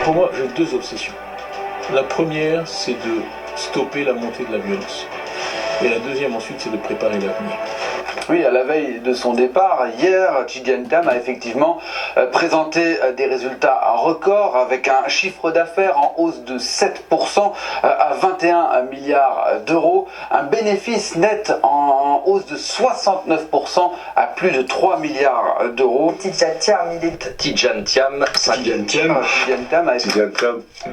Pour moi, j'ai deux obsessions. La première, c'est de stopper la montée de la violence. Et la deuxième, ensuite, c'est de préparer l'avenir. Oui, à la veille de son départ, hier, Tidjane Thiam a effectivement présenté des résultats records avec un chiffre d'affaires en hausse de 7% à 21 milliards d'euros, un bénéfice net en hausse de 69% à plus de 3 milliards d'euros. Tidjane Thiam,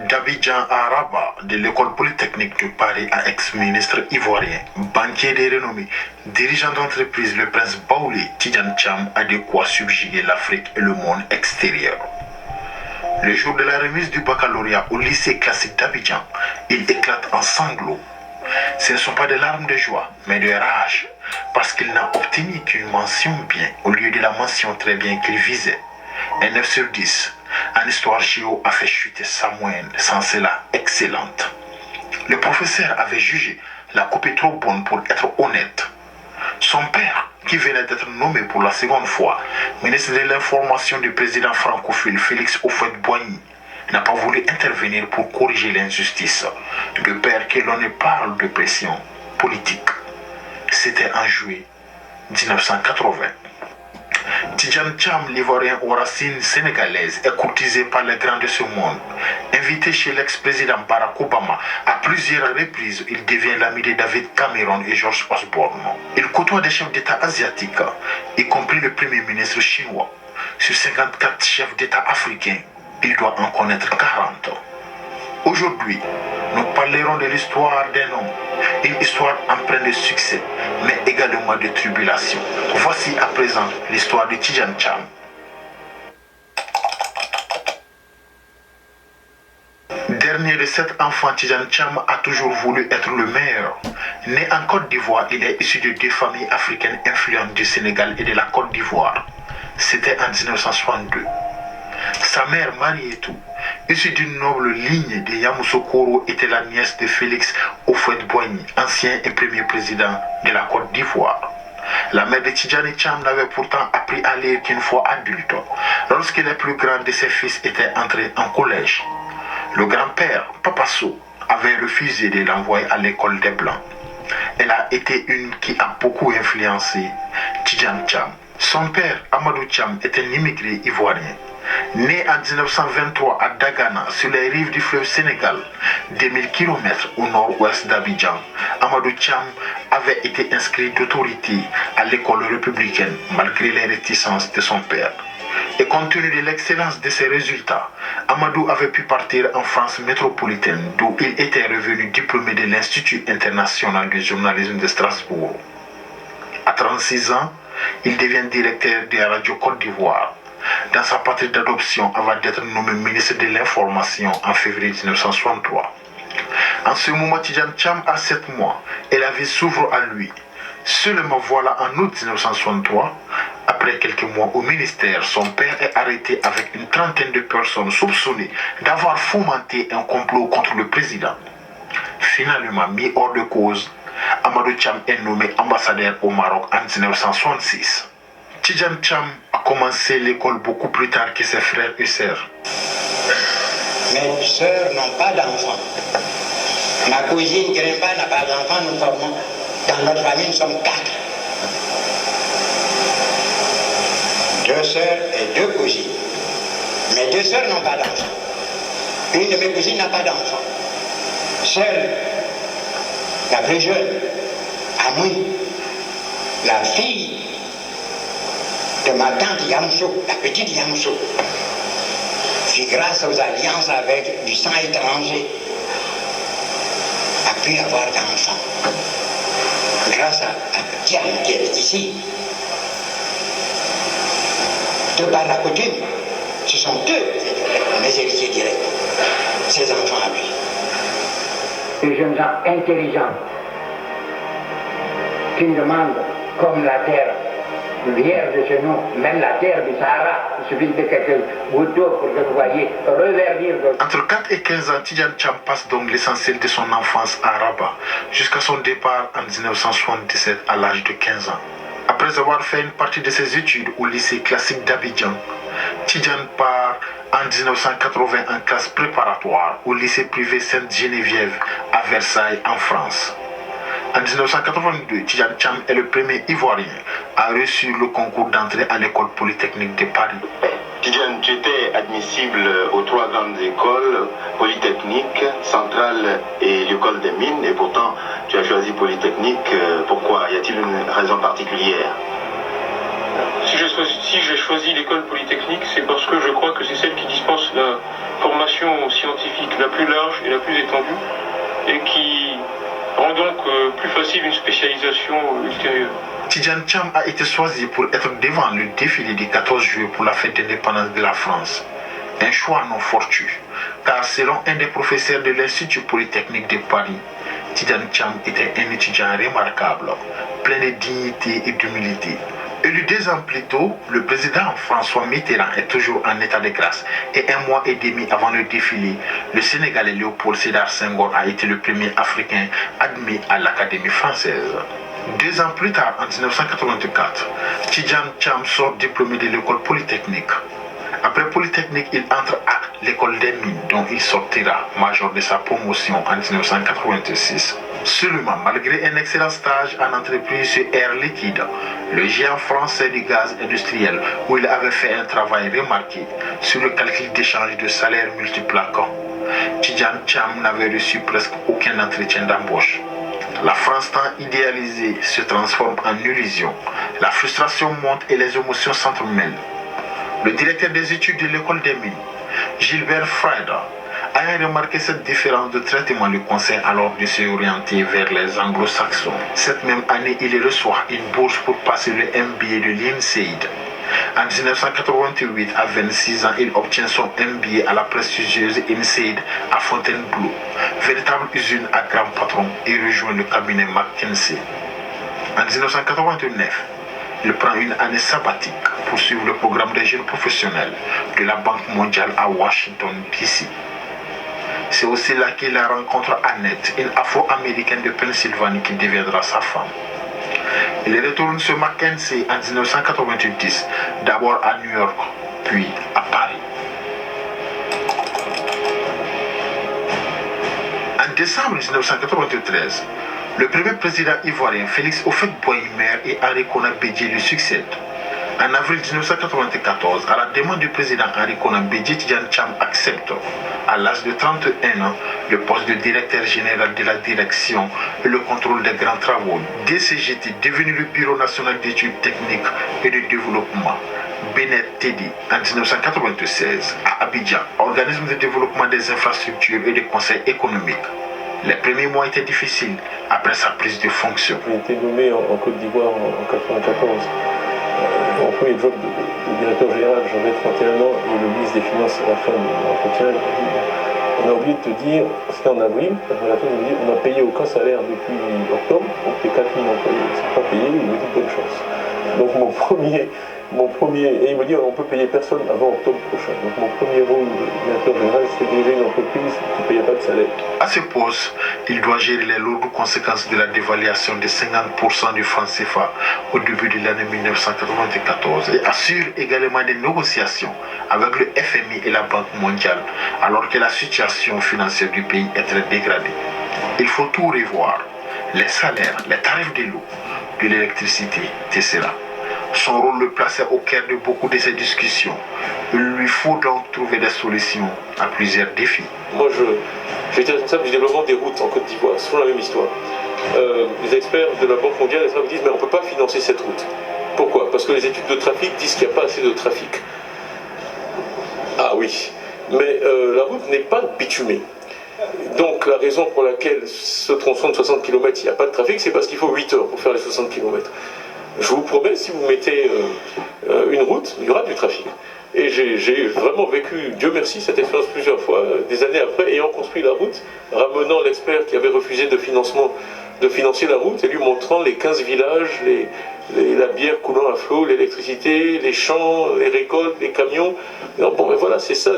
D'Abidjan à Rabat, de l'école polytechnique de Paris à ex-ministre ivoirien, banquier de renommée, dirigeant d'entreprise, le prince Baoulé, Tidjane Thiam a de quoi subjuguer l'Afrique et le monde extérieur. Le jour de la remise du baccalauréat au lycée classique d'Abidjan, il éclate en sanglots. Ce ne sont pas des larmes de joie, mais de rage, parce qu'il n'a obtenu qu'une mention bien au lieu de la mention très bien qu'il visait. Un 9 sur 10 en histoire géo a fait chuter sa moyenne, sans cela excellente. Le professeur avait jugé la copie trop bonne pour être honnête. Son père, qui venait d'être nommé pour la seconde fois ministre de l'information du président francophile Félix Houphouët-Boigny, n'a pas voulu intervenir pour corriger l'injustice. Le père que l'on ne parle de pression politique. C'était en juillet 1980. Tidjane Thiam, l'Ivoirien aux racines sénégalaises, est courtisé par les grands de ce monde. Invité chez l'ex-président Barack Obama à plusieurs reprises, il devient l'ami de David Cameron et George Osborne. Il côtoie des chefs d'État asiatiques, y compris le premier ministre chinois. Sur 54 chefs d'État africains, il doit en connaître 40. Aujourd'hui, nous parlerons de l'histoire d'un homme, une histoire empreinte de succès, mais également de tribulations. Voici à présent l'histoire de Tidjane Thiam. Dernier de 7 enfants, Tidjane Thiam a toujours voulu être le meilleur. Né en Côte d'Ivoire, il est issu de 2 familles africaines influentes du Sénégal et de la Côte d'Ivoire. C'était en 1962. Sa mère, Marietou, issue d'une noble ligne de Yamoussoukro, était la nièce de Félix Houphouët-Boigny, ancien et premier président de la Côte d'Ivoire. La mère de Tidjane Thiam n'avait pourtant appris à lire qu'une fois adulte, lorsque les plus grands de ses fils étaient entrés en collège. Le grand-père, Papa Sow, avait refusé de l'envoyer à l'école des Blancs. Elle a été une qui a beaucoup influencé Tidjane Thiam. Son père, Amadou Thiam, était un immigré ivoirien. Né en 1923 à Dagana, sur les rives du fleuve Sénégal, 2000 km au nord-ouest d'Abidjan, Amadou Thiam avait été inscrit d'autorité à l'école républicaine malgré les réticences de son père. Et compte tenu de l'excellence de ses résultats, Amadou avait pu partir en France métropolitaine, d'où il était revenu diplômé de l'Institut international de journalisme de Strasbourg. À 36 ans, il devient directeur de la radio Côte d'Ivoire, dans sa patrie d'adoption avant d'être nommé ministre de l'Information en février 1963. En ce moment, Tidjane Thiam a 7 mois et la vie s'ouvre à lui. Seulement voilà, en août 1963, après quelques mois au ministère, son père est arrêté avec une trentaine de personnes soupçonnées d'avoir fomenté un complot contre le président. Finalement mis hors de cause, Amadou Thiam est nommé ambassadeur au Maroc en 1966. Tidjane Thiam a commencé l'école beaucoup plus tard que ses frères et sœurs. Mes sœurs n'ont pas d'enfants. Ma cousine Grimba n'a pas d'enfants. Nous formons, dans notre famille, nous sommes 4. 2 sœurs et 2 cousines. Mes 2 sœurs n'ont pas d'enfants. Une de mes cousines n'a pas d'enfants. Seule, la plus jeune, Amoui, la fille de ma tante Yamso, la petite Yamso, qui grâce aux alliances avec du sang étranger a pu avoir d'enfants. Grâce à Thiam qui est ici, de par la coutume, ce sont eux mes héritiers directs, ses enfants à lui. Des jeunes gens intelligents qui me demandent, comme la terre vierge de chez nous, même la terre du Sahara, il suffit de quelques gouttes d'eau pour que vous voyez reverdir. Entre 4 et 15 ans, Tidjane Thiam passe donc l'essentiel de son enfance à Rabat, jusqu'à son départ en 1977 à l'âge de 15 ans. Après avoir fait une partie de ses études au lycée classique d'Abidjan, Tidjane part en 1980 en classe préparatoire au lycée privé Sainte-Geneviève à Versailles en France. En 1982, Tidjane Thiam est le premier Ivoirien à reçu le concours d'entrée à l'école polytechnique de Paris. Tidjane, tu étais admissible aux 3 grandes écoles, Polytechnique, Centrale et l'École des Mines, et pourtant tu as choisi Polytechnique. Pourquoi? Y a-t-il une raison particulière? Si j'ai choisi l'école polytechnique, c'est parce que je crois que c'est celle qui dispense la formation scientifique la plus large et la plus étendue, et qui rend donc plus facile une spécialisation ultérieure. Tidjane Thiam a été choisi pour être devant le défilé du 14 juillet pour la fête d'indépendance de la France. Un choix non fortuit, car selon un des professeurs de l'Institut Polytechnique de Paris, Tidjane Thiam était un étudiant remarquable, plein de dignité et d'humilité. Élu 2 ans plus tôt, le président François Mitterrand est toujours en état de grâce et 1 mois et demi avant le défilé, le Sénégalais Léopold Sédar Senghor a été le premier Africain admis à l'Académie française. 2 ans plus tard, en 1984, Tidjane Thiam sort diplômé de l'école polytechnique. Après Polytechnique, il entre à l'école des mines, dont il sortira major de sa promotion en 1986. Seulement, malgré un excellent stage en entreprise chez Air Liquide, le géant français du gaz industriel, où il avait fait un travail remarqué sur le calcul d'échange de salaires multiplaquants, Tidjane Thiam n'avait reçu presque aucun entretien d'embauche. La France tant idéalisée se transforme en illusion. La frustration monte et les émotions s'entremêlent. Le directeur des études de l'école des mines, Gilbert Freda, ayant remarqué cette différence de traitement, lui conseille alors de s'orienter vers les anglo-saxons. Cette même année, il reçoit une bourse pour passer le MBA de l'INSEAD. En 1988, à 26 ans, il obtient son MBA à la prestigieuse INSEAD à Fontainebleau, véritable usine à grand patron, et rejoint le cabinet McKinsey. En 1989, il prend une année sabbatique pour suivre le programme des jeunes professionnels de la Banque mondiale à Washington, D.C. C'est aussi là qu'il rencontre Annette, une afro-américaine de Pennsylvanie qui deviendra sa femme. Il retourne sur McKinsey en 1990, d'abord à New York, puis à Paris. En décembre 1993, le premier président ivoirien Félix Houphouët-Boigny et Henri Konan Bédié lui succèdent. En avril 1994, à la demande du président Henri Konan Bédié, Tidjane Thiam accepte, à l'âge de 31 ans, le poste de directeur général de la direction et le contrôle des grands travaux DCGT, devenu le Bureau national d'études techniques et de développement, BNET-TD, en 1996, à Abidjan, organisme de développement des infrastructures et de conseil économique. Les premiers mois étaient difficiles après sa prise de fonction. J'ai été nommé en Côte d'Ivoire en 1994. Mon premier job de directeur général, j'avais 31 ans, et le ministre des Finances, à la fin de l'entretien, on a oublié de te dire, c'était en avril, on a payé aucun salaire depuis octobre, donc les 4000 employés ne sont pas payés, il me dit bonne chance. Donc mon premier, et il me dit on peut payer personne avant octobre prochain. Donc mon premier rôle de directeur général, c'était diriger une entreprise qui ne payait pas de salaire. À ce poste, il doit gérer les lourdes conséquences de la dévaluation de 50% du franc CFA au début de l'année 1994 et assure également des négociations avec le FMI et la Banque mondiale alors que la situation financière du pays est très dégradée. Il faut tout revoir, les salaires, les tarifs de l'eau, de l'électricité, etc. Son rôle le plaçait au cœur de beaucoup de ces discussions. Il lui faut donc trouver des solutions à plusieurs défis. Moi, j'étais responsable du développement des routes en Côte d'Ivoire. C'est toujours la même histoire. Les experts de la Banque mondiale me disent mais on ne peut pas financer cette route. Pourquoi? Parce que les études de trafic disent qu'il n'y a pas assez de trafic. Ah oui, mais la route n'est pas bitumée. Donc la raison pour laquelle ce tronçon de 60 km, il n'y a pas de trafic, c'est parce qu'il faut 8 heures pour faire les 60 km. Je vous promets, si vous mettez une route, il y aura du trafic. Et j'ai vraiment vécu, Dieu merci, cette expérience plusieurs fois, des années après, ayant construit la route, ramenant l'expert qui avait refusé de financer la route, et lui montrant les 15 villages, la bière coulant à flot, l'électricité, les champs, les récoltes, les camions. Non, bon, mais voilà, c'est ça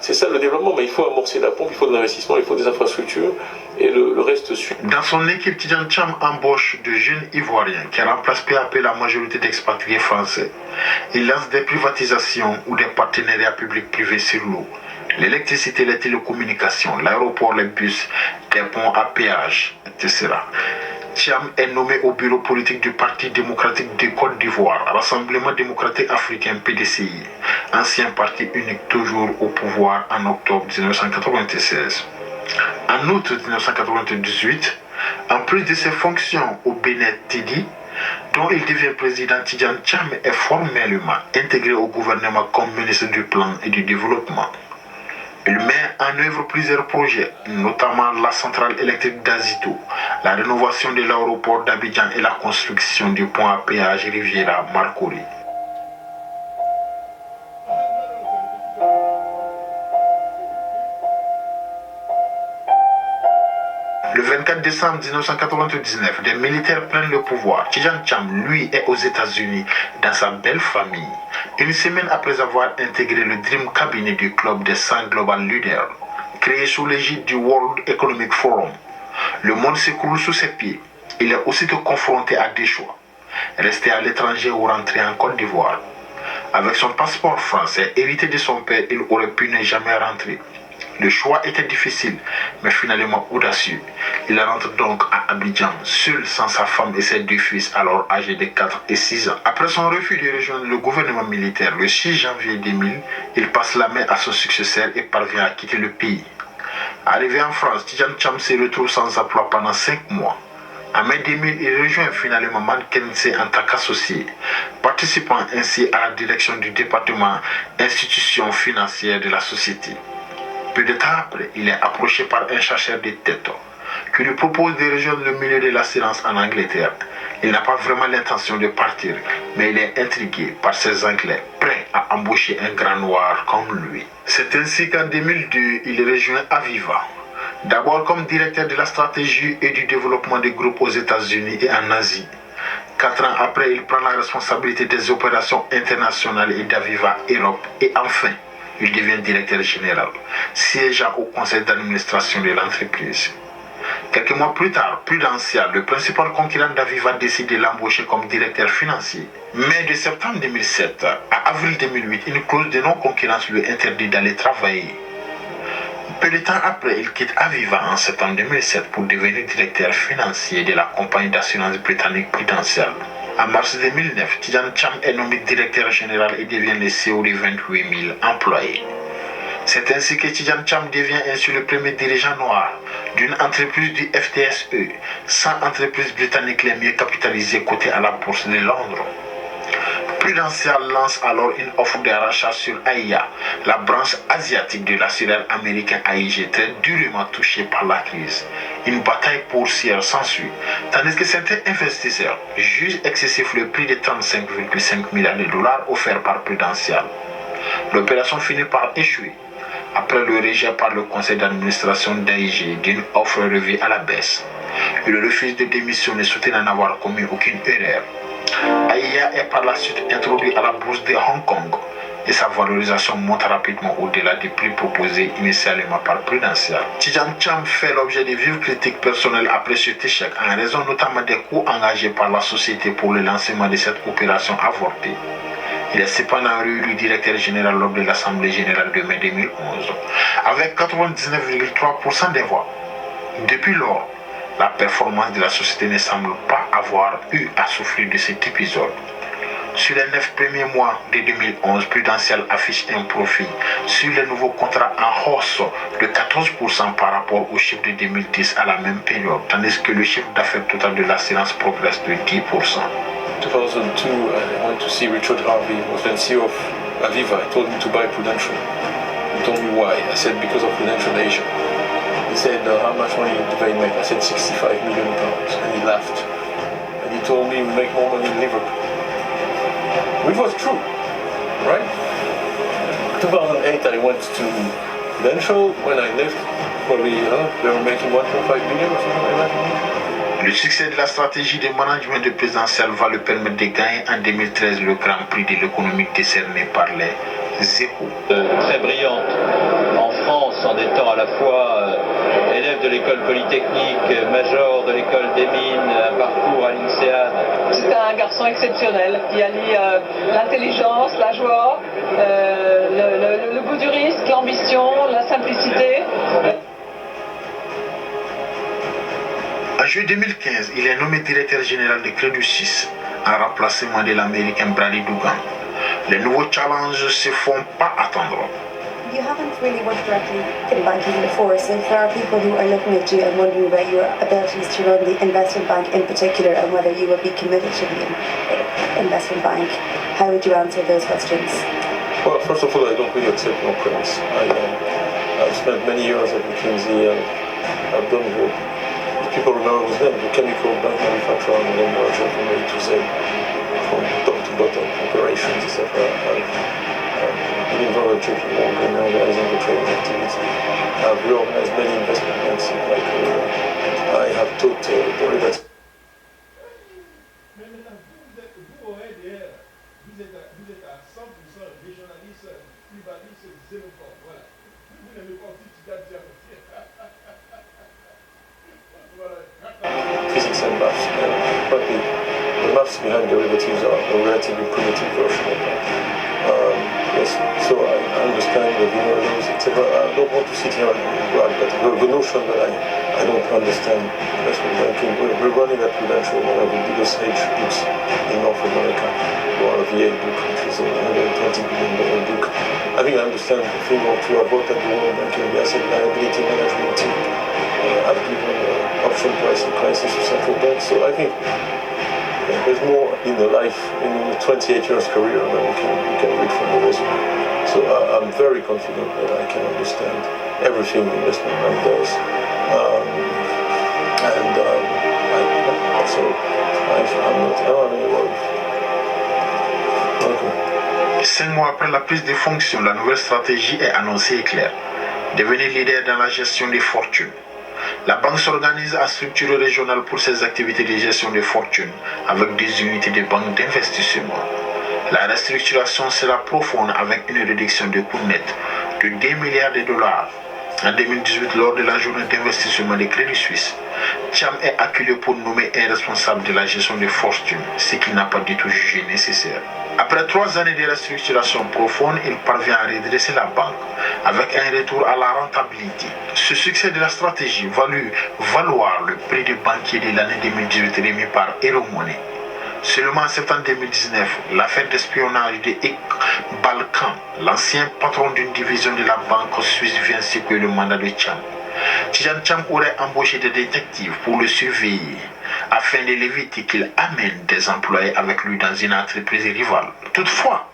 C'est ça le développement, mais il faut amorcer la pompe, il faut de l'investissement, il faut des infrastructures, et le reste suit. Dans son équipe, Tidjane Thiam embauche de jeunes Ivoiriens qui remplacent peu à peu la majorité d'expatriés français. Il lance des privatisations ou des partenariats publics-privés sur l'eau, l'électricité, les télécommunications, l'aéroport, les bus, des ponts à péage, etc. Thiam est nommé au bureau politique du Parti démocratique de Côte d'Ivoire, Rassemblement démocratique africain PDCI, ancien parti unique toujours au pouvoir en octobre 1996. En août 1998, en plus de ses fonctions au BNTD, dont il devient président, Tidjane Thiam est formellement intégré au gouvernement comme ministre du Plan et du Développement. Il met en œuvre plusieurs projets, notamment la centrale électrique d'Azito, la rénovation de l'aéroport d'Abidjan et la construction du pont à péage Riviera-Marcory. Le 24 décembre 1999, des militaires prennent le pouvoir. Tidjane Thiam, lui, est aux États-Unis dans sa belle famille. Une semaine après avoir intégré le Dream Cabinet du club des 100 Global Leaders, créé sous l'égide du World Economic Forum, le monde s'écroule sous ses pieds. Il est aussitôt confronté à des choix. Rester à l'étranger ou rentrer en Côte d'Ivoire. Avec son passeport français hérité de son père, il aurait pu ne jamais rentrer. Le choix était difficile, mais finalement audacieux. Il rentre donc à Abidjan, seul sans sa femme et ses deux fils, alors âgés de 4 et 6 ans. Après son refus de rejoindre le gouvernement militaire le 6 janvier 2000, il passe la main à son successeur et parvient à quitter le pays. Arrivé en France, Tidjane Thiam se retrouve sans emploi pendant 5 mois. En mai 2000, il rejoint finalement Mackenzie en tant qu'associé, participant ainsi à la direction du département institutions financières de la société. Peu de temps après, il est approché par un chasseur de tête qui lui propose de rejoindre le milieu de l'assurance en Angleterre. Il n'a pas vraiment l'intention de partir, mais il est intrigué par ces Anglais prêts à embaucher un grand noir comme lui. C'est ainsi qu'en 2002, il rejoint Aviva. D'abord comme directeur de la stratégie et du développement des groupes aux États-Unis et en Asie. 4 ans après, il prend la responsabilité des opérations internationales et d'Aviva Europe. Et enfin, il devient directeur général, siégeant au conseil d'administration de l'entreprise. Quelques mois plus tard, Prudential, le principal concurrent d'Aviva, décide de l'embaucher comme directeur financier. Mais de septembre 2007 à avril 2008, une clause de non-concurrence lui interdit d'aller travailler. Peu de temps après, il quitte Aviva en septembre 2007 pour devenir directeur financier de la compagnie d'assurance britannique Prudential. En mars 2009, Tidjane Thiam est nommé directeur général et devient le CEO de 28 000 employés. C'est ainsi que Tidjane Thiam devient ainsi le premier dirigeant noir d'une entreprise du FTSE, 100 entreprises britanniques les mieux capitalisées cotées à la bourse de Londres. Prudential lance alors une offre de rachat sur AIA, la branche asiatique de l'assureur américain AIG, très durement touchée par la crise. Une bataille boursière s'ensuit, tandis que certains investisseurs jugent excessif le prix de 35,5 milliards de dollars offert par Prudential. L'opération finit par échouer, après le rejet par le conseil d'administration d'AIG d'une offre revue à la baisse. Il refuse de démissionner, soutenant n'avoir commis aucune erreur. AIA est par la suite introduit à la bourse de Hong Kong et sa valorisation monte rapidement au-delà des prix proposés initialement par Prudential. Tidjane Thiam fait l'objet de vives critiques personnelles après cet échec, en raison notamment des coûts engagés par la société pour le lancement de cette opération avortée. Il est cependant réélu directeur général lors de l'Assemblée générale de mai 2011, avec 99,3% des voix. Depuis lors, la performance de la société ne semble pas avoir eu à souffrir de cet épisode. Sur les 9 premiers mois de 2011, Prudential affiche un profit sur les nouveaux contrats en hausse de 14% par rapport au chiffre de 2010 à la même période, tandis que le chiffre d'affaires total de l'assurance progresse de 10%. In 2002, I went to see Richard Harvey, who was then CEO of Aviva. I told him to buy Prudential. He told me why. I said, because of Prudential Asia. He said, how much money did they make? I said, 65 million pounds. And he laughed. And he told me we make more money in Liverpool. Which was true, right? 2008, I went to Prudential. When I left, probably they were making 1.5 billion or something like that. Le succès de la stratégie de management de Prudential va lui permettre de gagner en 2013 le Grand Prix de l'économie décerné par les Échos. Très brillante en étant à la fois élève de l'école polytechnique, major de l'école des mines, un parcours à l'INSEAD. C'est un garçon exceptionnel qui allie l'intelligence, la joie, le goût du risque, l'ambition, la simplicité. En juillet 2015, il est nommé directeur général de Crédit Suisse en remplacement de l'américain Brady Dougan. Les nouveaux challenges ne se font pas attendre. You haven't really worked directly in banking before, so if there are people who are looking at you and wondering about your abilities to run the investment bank in particular and whether you would be committed to the investment bank, how would you answer those questions? Well, first of all, I don't really accept no premise. I've spent many years at McKinsey and I've done the people remember his name, the chemical bank manufacturer and then merger from A to Z, from top to bottom, operations, etc. I've been involved at JP Morgan organizing the trading activity. I've reorganized many investment banks in my career. I have taught derivatives. Vous êtes à 100% régionaliste, privaliste, xénophobe. Voilà. Vous n'aimez pas aussi Tidjane Thiam. Physics and maths, but the maths behind derivatives are a relatively primitive version of that. Yes, so I understand the laws, etc. I don't want to sit here and brag, but the notion that I don't understand investment banking, we're running at Prudential, one of the biggest hedge books in North America, or a VA book, which is a $120 billion book. I think I understand the thing or two. I've worked at the World Banking, the asset liability management team. I've given option pricing crisis to central banks, so I think there's more in the life, in the 28 years career than you can read from the resume. So I'm very confident that I can understand everything the investment bank does. I don't have any worries. Okay. 5 mois après la prise de fonction, la nouvelle stratégie est annoncée et claire. Devenir leader dans la gestion des fortunes. La banque s'organise à structure régionale pour ses activités de gestion de fortune avec des unités de banque d'investissement. La restructuration sera profonde avec une réduction de coûts nets de 2 milliards de dollars. En 2018, lors de la journée d'investissement de Crédit Suisse, Thiam est acculé pour nommer un responsable de la gestion de fortune, ce qu'il n'a pas du tout jugé nécessaire. Après 3 années de restructuration profonde, il parvient à redresser la banque avec un retour à la rentabilité. Ce succès de la stratégie valut valoir le prix de banquier de l'année 2018 remis par Euromoney. Seulement en septembre 2019, l'affaire d'espionnage de Iqbal Khan, l'ancien patron d'une division de la banque suisse, vient secouer le mandat de Thiam. Tidjane Thiam aurait embauché des détectives pour le surveiller afin de l'éviter qu'il amène des employés avec lui dans une entreprise rivale. Toutefois,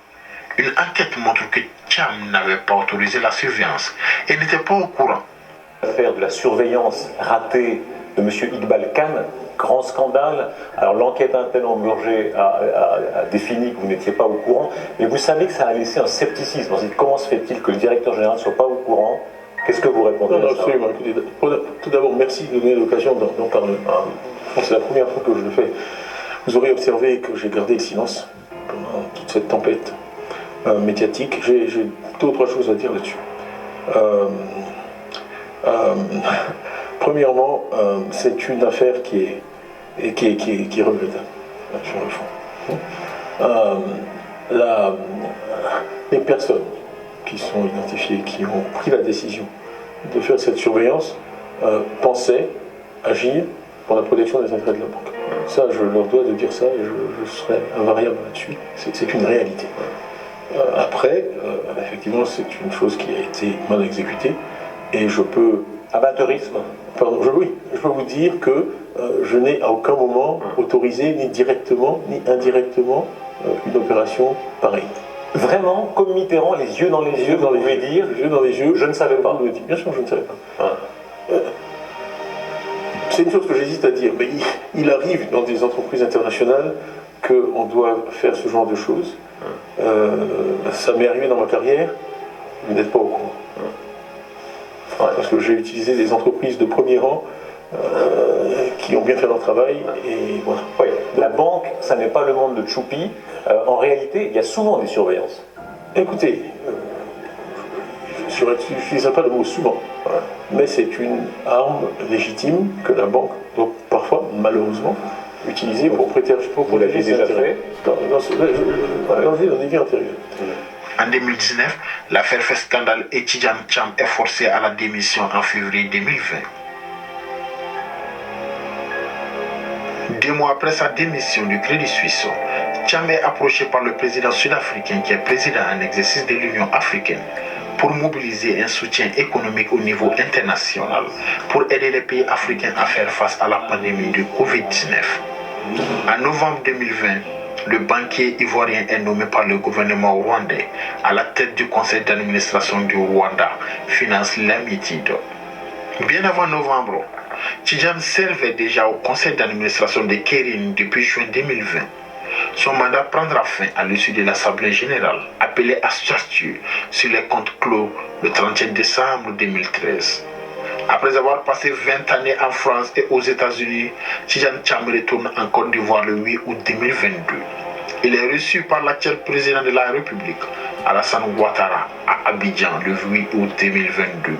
une enquête montre que Thiam n'avait pas autorisé la surveillance et n'était pas au courant. L'affaire de la surveillance ratée de M. Iqbal Khan, grand scandale. Alors l'enquête interne engorgée a défini que vous n'étiez pas au courant, mais vous savez que ça a laissé un scepticisme. Comment se fait-il que le directeur général ne soit pas au courant? Qu'est-ce que vous répondez à ça? Absolument. Tout d'abord, merci de donner l'occasion d'en parler. C'est la première fois que je le fais. Vous aurez observé que j'ai gardé le silence pendant toute cette tempête médiatique. J'ai 2 ou 3 choses à dire là-dessus. Premièrement, c'est une affaire qui est regrettable sur le fond. Les personnes qui sont identifiées, qui ont pris la décision de faire cette surveillance, pensaient agir pour la protection des intérêts de la banque. Ça, je leur dois de dire ça et je serai invariable là-dessus. C'est une réalité. Après, effectivement, c'est une chose qui a été mal exécutée et je peux... Amateurisme. Pardon, oui, je peux vous dire que je n'ai à aucun moment autorisé, ni directement, ni indirectement, une opération pareille. Vraiment, comme Mitterrand, les yeux dans les yeux, vous pouvez dire, les yeux dans les yeux, je ne savais pas. Bien sûr, je ne savais pas. C'est une chose que j'hésite à dire, mais il arrive dans des entreprises internationales qu'on doit faire ce genre de choses. Ça m'est arrivé dans ma carrière, vous n'êtes pas au courant. Parce que j'ai utilisé des entreprises de premier rang qui ont bien fait leur travail et voilà. Oui. La banque, ça n'est pas le monde de Choupi. En réalité, il y a souvent des surveillances. Écoutez, je n'utiliserai pas le mot souvent, voilà. Mais c'est une arme légitime que la banque doit parfois, malheureusement, utiliser pour protéger ses intérêts dans des vies antérieures. En 2019, l'affaire fait scandale et Tidjane Thiam est forcé à la démission en février 2020. 2 mois après sa démission du Crédit Suisse, Thiam est approché par le président sud-africain qui est président en exercice de l'Union africaine pour mobiliser un soutien économique au niveau international pour aider les pays africains à faire face à la pandémie de Covid-19. En novembre 2020, le banquier ivoirien est nommé par le gouvernement rwandais à la tête du conseil d'administration du Rwanda Finance Limited. Bien avant novembre, Tidjane servait déjà au conseil d'administration de Kering depuis juin 2020. Son mandat prendra fin à l'issue de l'Assemblée générale, appelée à statuer sur les comptes clos le 31 décembre 2013. Après avoir passé 20 années en France et aux États-Unis, Tidjane Thiam retourne en Côte d'Ivoire le 8 août 2022. Il est reçu par l'actuel président de la République, Alassane Ouattara, à Abidjan le 8 août 2022.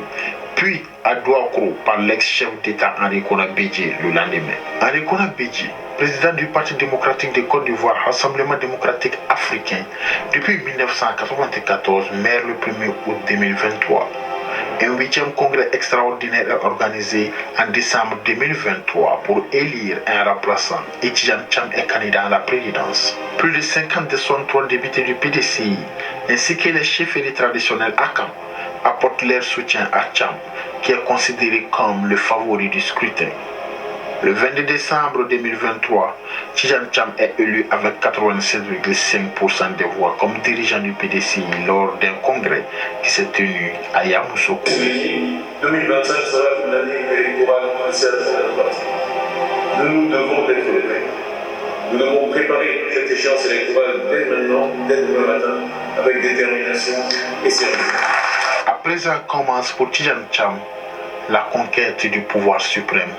Puis à Douakourou par l'ex-chef d'État Henri Konan Bédié le lendemain. Henri Konan Bédié, président du Parti démocratique de Côte d'Ivoire, Rassemblement démocratique africain, depuis 1994, maire le 1er août 2023. Un 8e congrès extraordinaire est organisé en décembre 2023 pour élire un remplaçant et Tidjane Thiam est candidat à la présidence. Plus de 50 des 63 députés du PDCI ainsi que les chefs traditionnels AKAN apportent leur soutien à Thiam, qui est considéré comme le favori du scrutin. Le 22 décembre 2023, Tidjane Thiam est élu avec 87,5% des voix comme dirigeant du PDCI lors d'un congrès qui s'est tenu à Yamoussoukro. 2025 sera une année électorale cruciale pour notre parti. Nous devons être prêts. Nous devons préparer cette échéance électorale dès maintenant, dès demain matin, avec détermination et sérieux. À présent commence pour Tidjane Thiam la conquête du pouvoir suprême.